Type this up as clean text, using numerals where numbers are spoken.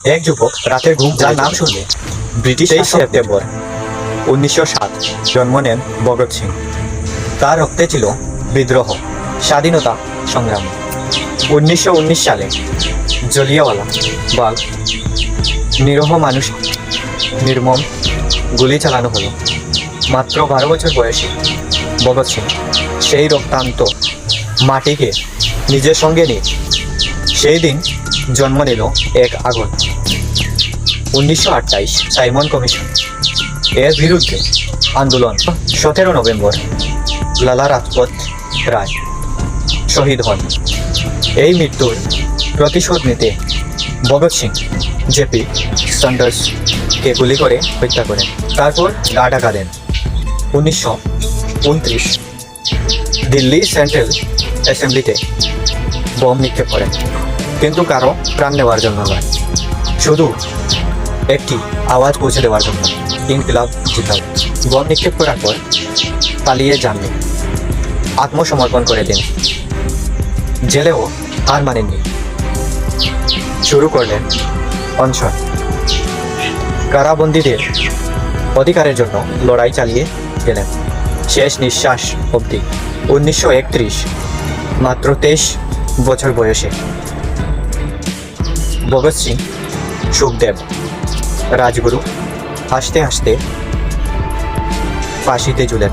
এক যুবক রাতের ঘুম যার নাম শুনলে ব্রিটিশ 23 সেপ্টেম্বর 1907 জন্ম নেন ভগৎ সিং। তার রক্তে ছিল বিদ্রোহ, স্বাধীনতা সংগ্রাম। 1919 সালে জলিয়াওয়ালা বাগ নিরীহ মানুষ নির্মম গুলি চালানো হলো। মাত্র 12 বছর বয়সী ভগৎ সিং সেই রক্তান্ত মাটিকে নিজের সঙ্গে নিয়ে সেই দিন জন্ম নিল এক আগুন। 1928 সাইমন কমিশন এর বিরুদ্ধে আন্দোলন। 17 নভেম্বর লালা রাজপথ রায় শহীদ হন। এই মৃত্যুর প্রতিশোধ নিতে ভগৎ সিং জেপি স্যান্ডার্সকে গুলি করে হত্যা করেন, তারপর গা ঢাকা দেন। 1929 দিল্লি সেন্ট্রাল অ্যাসেম্বলিতে বোম নিক্ষেপ করেন, কিন্তু কারো প্রাণ নেওয়ার জন্য নয়, শুধু একটি আওয়াজ পৌঁছে দেওয়ার জন্য, ইনকিলাব জিন্দাবাদ। বোম নিক্ষেপ করার পর পালিয়ে যাননি, আত্মসমর্পণ করে দেন। জেলেও হার মানেননি, শুরু করলেন অনশন। কারাবন্দীদের অধিকারের জন্য লড়াই চালিয়ে গেলেন শেষ নিঃশ্বাস অবধি। 1931 মাত্র 23 বছর বয়সে ভগৎ সিং সুখদেব রাজগুরু হাসতে হাসতে ফাঁসিতে ঝুলেন।